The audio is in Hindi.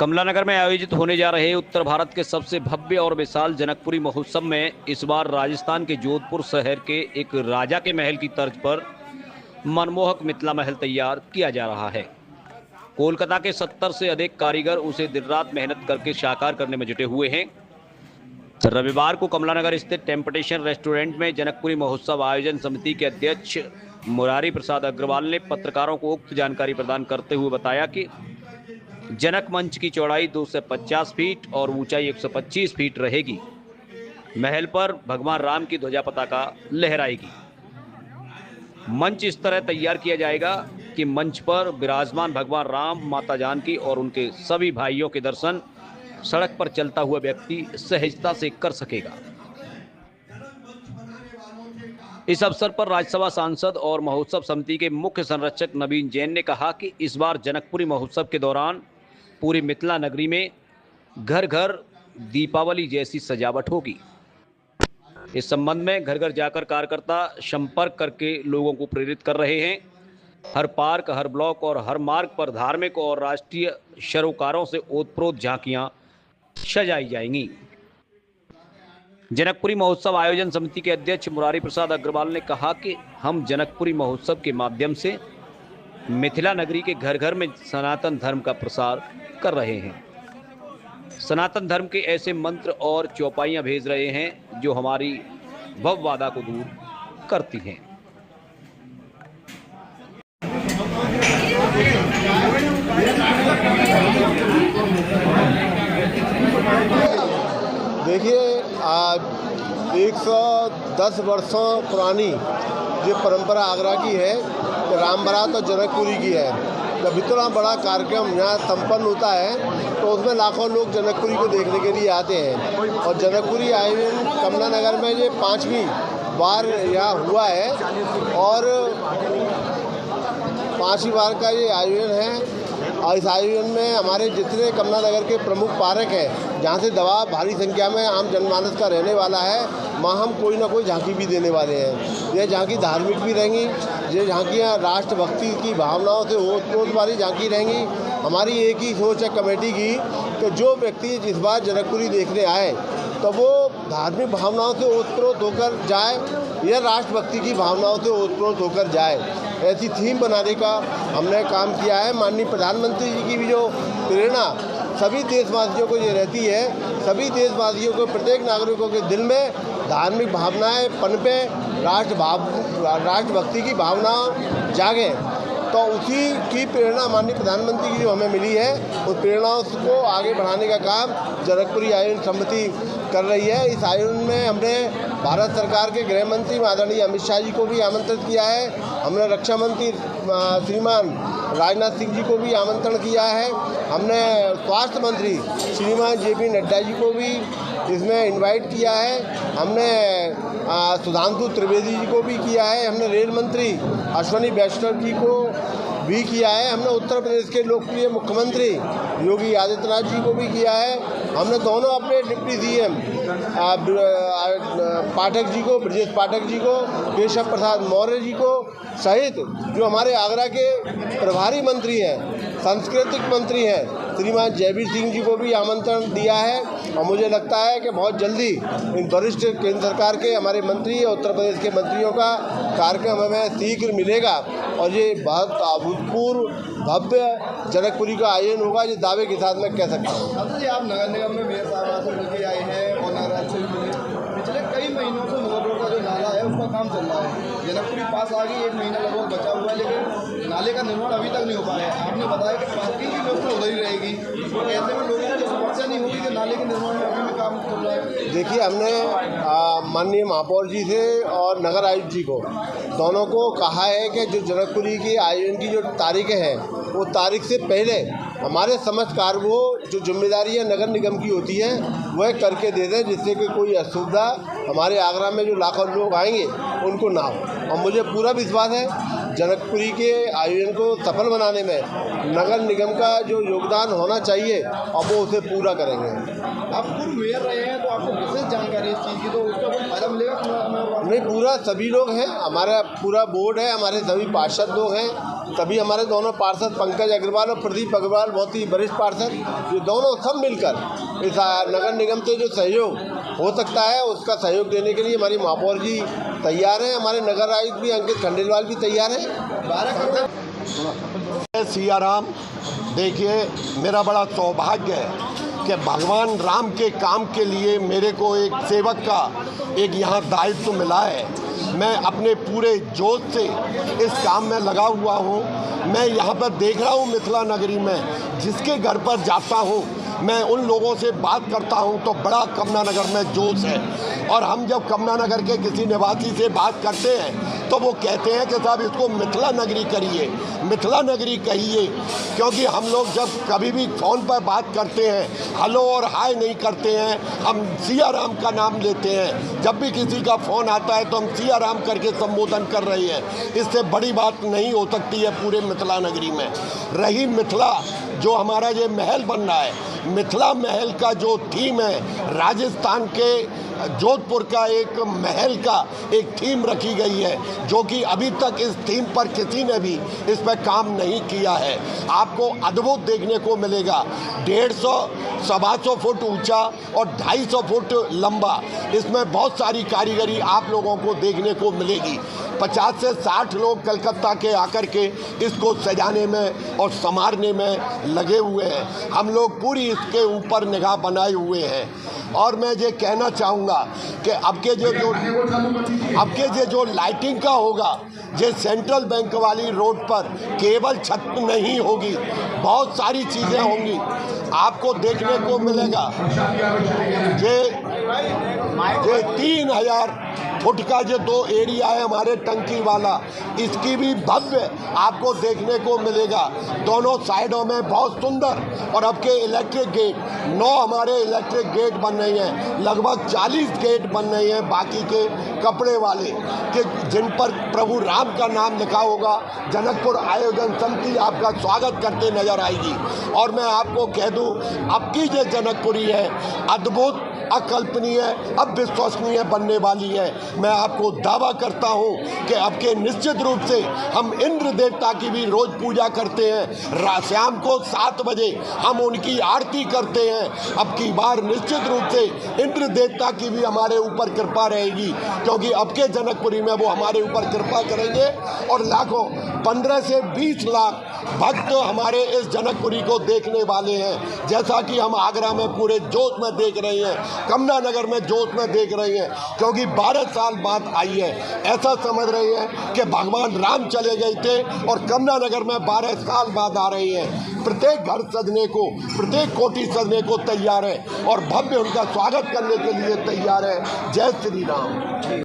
कमला नगर में आयोजित होने जा रहे उत्तर भारत के सबसे भव्य और विशाल जनकपुरी महोत्सव में इस बार राजस्थान के जोधपुर शहर के एक राजा के महल की तर्ज पर मनमोहक मिथिला महल तैयार किया जा रहा है। कोलकाता के 70 से अधिक कारीगर उसे दिन रात मेहनत करके साकार करने में जुटे हुए हैं। रविवार को कमला नगर स्थित टेम्पटेशन रेस्टोरेंट में जनकपुरी महोत्सव आयोजन समिति के अध्यक्ष मुरारी प्रसाद अग्रवाल ने पत्रकारों को उक्त जानकारी प्रदान करते हुए बताया कि जनक मंच की चौड़ाई 250 फीट और ऊंचाई 125 फीट रहेगी। महल पर भगवान राम की ध्वजा पताका लहराएगी। मंच इस तरह तैयार किया जाएगा कि मंच पर विराजमान भगवान राम, माता जानकी और उनके सभी भाइयों के दर्शन सड़क पर चलता हुआ व्यक्ति सहजता से कर सकेगा। इस अवसर पर राज्यसभा सांसद और महोत्सव समिति के मुख्य संरक्षक नवीन जैन ने कहा कि इस बार जनकपुरी महोत्सव के दौरान पूरी मिथिला नगरी में घर घर दीपावली जैसी सजावट होगी। इस संबंध में घर घर जाकर कार्यकर्ता संपर्क करके लोगों को प्रेरित कर रहे हैं। हर पार्क, हर ब्लॉक और हर मार्ग पर धार्मिक और राष्ट्रीय सरोकारों से ओतप्रोत झांकियां सजाई जाएंगी। जनकपुरी महोत्सव आयोजन समिति के अध्यक्ष मुरारी प्रसाद अग्रवाल ने कहा कि हम जनकपुरी महोत्सव के माध्यम से मिथिला नगरी के घर घर में सनातन धर्म का प्रसार कर रहे हैं। सनातन धर्म के ऐसे मंत्र और चौपाइयां भेज रहे हैं जो हमारी भवबाधा को दूर करती हैं। देखिए, आज 110 वर्षों पुरानी जो परंपरा आगरा की है, तो राम बारात और जनकपुरी की है। जब इतना बड़ा कार्यक्रम यहाँ संपन्न होता है तो उसमें लाखों लोग जनकपुरी को देखने के लिए आते हैं। और जनकपुरी आयोजन कमला नगर में ये 5वीं बार यहाँ हुआ है और 5वीं बार का ये आयोजन है। और इस आयोजन में हमारे जितने कमला नगर के प्रमुख पार्क हैं, जहाँ से दबाव भारी संख्या में आम जनमानस का रहने वाला है, वहाँ हम कोई ना कोई झांकी भी देने वाले हैं। ये झांकी धार्मिक भी रहेंगी, ये झांकियाँ राष्ट्रभक्ति की भावनाओं से ओत-प्रोत वाली झांकी रहेंगी। हमारी एक ही सोच है कमेटी की कि जो व्यक्ति जिस बार जनकपुरी देखने आए तो वो धार्मिक भावनाओं से ओतप्रोत होकर जाए या राष्ट्रभक्ति की भावनाओं से ओतप्रोत होकर जाए। ऐसी थीम बनाने का हमने काम किया है। माननीय प्रधानमंत्री जी की भी जो प्रेरणा सभी देशवासियों को ये रहती है, सभी देशवासियों को, प्रत्येक नागरिकों के दिल में धार्मिक भावनाएं पनपे, राष्ट्रभक्ति की भावना जागे। तो उसी की प्रेरणा माननीय प्रधानमंत्री की जो हमें मिली है, उस प्रेरणाओं को आगे बढ़ाने का काम जनकपुरी आयोजन समिति कर रही है। इस आयोजन में हमने भारत सरकार के गृह मंत्री आदरणीय अमित शाह जी को भी आमंत्रित किया है। हमने रक्षा मंत्री श्रीमान राजनाथ सिंह जी को भी आमंत्रण किया है। हमने स्वास्थ्य मंत्री श्रीमान JP नड्डा जी को भी इसमें इनवाइट किया है। हमने सुधांशु त्रिवेदी जी को भी किया है। हमने रेल मंत्री अश्विनी वैष्णव जी को भी किया है। हमने उत्तर प्रदेश के लोकप्रिय मुख्यमंत्री योगी आदित्यनाथ जी को भी किया है। हमने दोनों अपने डिप्टी CM पाठक जी को, ब्रजेश पाठक जी को, केशव प्रसाद मौर्य जी को सहित जो हमारे आगरा के प्रभारी मंत्री हैं, सांस्कृतिक मंत्री हैं, श्रीमान जयवीर सिंह जी को भी आमंत्रण दिया है। और मुझे लगता है कि बहुत जल्दी इन वरिष्ठ केंद्र सरकार के हमारे मंत्री और उत्तर प्रदेश के मंत्रियों का कार्यक्रम हमें शीघ्र मिलेगा और ये बहुत अभूतपूर्व भव्य जनकपुरी का आयोजन होगा, ये दावे के साथ मैं कह सकता हूँ। आप नगर निगम में मेयर साहब से मिलकर आए हैं और नगर से पिछले कई महीनों से नगर रोड का जो नाला है उसका काम चल रहा है। जनकपुरी पास आ गई, 1 महीना लगभग बचा हुआ है, लेकिन नाले का निर्माण अभी तक नहीं हो पाया है। आपने बताया कि पार्किंग की व्यवस्था उधर ही रहेगी, तो ऐसे में लोगों को समस्या नहीं होगी कि नाले के निर्माण में अभी भी काम चल रहा है। देखिए, हमने माननीय महापौर जी से और नगर आयुक्त जी को दोनों को कहा है कि जो जनकपुरी के आयोजन की जो तारीखें हैं, वो तारीख से पहले हमारे समस्त कार्य जो जिम्मेदारियां नगर निगम की होती है वह करके दे दें, जिससे कि कोई असुविधा हमारे आगरा में जो लाखों लोग आएंगे उनको ना हो। और मुझे पूरा विश्वास है जनकपुरी के आयोजन को सफल बनाने में नगर निगम का जो योगदान होना चाहिए और वो उसे पूरा करेंगे। आप पूर्व मेयर रहे हैं तो आपको विशेष जानकारी इस चीज़ की, तो उसका कोई फायदा मिलेगा? नहीं, पूरा सभी लोग हैं, हमारा पूरा बोर्ड है, हमारे सभी पार्षद लोग हैं, तभी हमारे दोनों पार्षद पंकज अग्रवाल और प्रदीप अग्रवाल बहुत ही वरिष्ठ पार्षद, ये दोनों सब मिलकर इस नगर निगम से जो सहयोग हो सकता है उसका सहयोग देने के लिए हमारी महापौर जी तैयार हैं, हमारे नगर आयुक्त भी अंकित खंडेलवाल भी तैयार हैं। सियाराम, देखिए मेरा बड़ा सौभाग्य है कि भगवान राम के काम के लिए मेरे को एक सेवक का एक यहाँ दायित्व मिला है। मैं अपने पूरे जोश से इस काम में लगा हुआ हूँ। मैं यहाँ पर देख रहा हूँ मिथिला नगरी में जिसके घर पर जाता हूँ, मैं उन लोगों से बात करता हूँ तो बड़ा कमला नगर में जोश है। और हम जब कमला नगर के किसी निवासी से बात करते हैं तो वो कहते हैं कि साहब इसको मिथिला नगरी करिए, मिथिला नगरी कहिए, क्योंकि हम लोग जब कभी भी फ़ोन पर बात करते हैं हेलो और हाय नहीं करते हैं, हम सियाराम का नाम लेते हैं। जब भी किसी का फ़ोन आता है तो हम सियाराम करके संबोधन कर रहे हैं। इससे बड़ी बात नहीं हो सकती है पूरे मिथिला नगरी में। रही मिथिला, जो हमारा ये महल बन रहा है, मिथिला महल का जो थीम है, राजस्थान के जोधपुर का एक महल का एक थीम रखी गई है, जो कि अभी तक इस थीम पर किसी ने भी इस पर काम नहीं किया है। आपको अद्भुत देखने को मिलेगा। 150 सवा फुट ऊंचा और 250 फुट लंबा, इसमें बहुत सारी कारीगरी आप लोगों को देखने को मिलेगी। 50 से 60 लोग कलकत्ता के आकर के इसको सजाने में और संवारने में लगे हुए हैं। हम लोग पूरी इसके ऊपर निगाह बनाए हुए हैं। और मैं ये कहना चाहूँगा कि अब के जो लाइटिंग का होगा, ये सेंट्रल बैंक वाली रोड पर केवल छत नहीं होगी, बहुत सारी चीज़ें होंगी आपको देखने को मिलेगा। ये 3000 फुट का जो 2 एरिया है हमारे टंकी वाला, इसकी भी भव्य आपको देखने को मिलेगा। दोनों साइडों में बहुत सुंदर। और अब के इलेक्ट्रिक गेट 9 हमारे इलेक्ट्रिक गेट बन रही हैं, लगभग 40 गेट बन रहे हैं बाकी के कपड़े वाले, कि जिन पर प्रभु राम का नाम लिखा होगा। जनकपुर आयोजन समिति आपका स्वागत करते नजर आएगी। और मैं आपको कह दूं, अब की जो जनकपुरी है अद्भुत, अकल्पनीय, अविश्वसनीय बनने वाली है। मैं आपको दावा करता हूं कि अब के निश्चित रूप से हम इंद्र देवता की भी रोज पूजा करते हैं। शाम को 7 बजे हम उनकी आरती करते हैं। अब की बार निश्चित रूप से इंद्र देवता की भी हमारे ऊपर कृपा रहेगी, क्योंकि अब के जनकपुरी में वो हमारे ऊपर कृपा करेंगे। और लाखों 15 से 20 लाख भक्त हमारे इस जनकपुरी को देखने वाले हैं, जैसा कि हम आगरा में पूरे जोश में देख रहे हैं, कमला नगर में जोश में देख रहे हैं, क्योंकि 12 साल बाद आई है। ऐसा समझ रहे हैं कि भगवान राम चले गए थे और कमला नगर में 12 साल बाद आ रहे हैं। प्रत्येक घर सजने को, प्रत्येक कोठी सजने को तैयार है और भव्य उनका स्वागत करने के लिए तैयार है। जय श्री राम।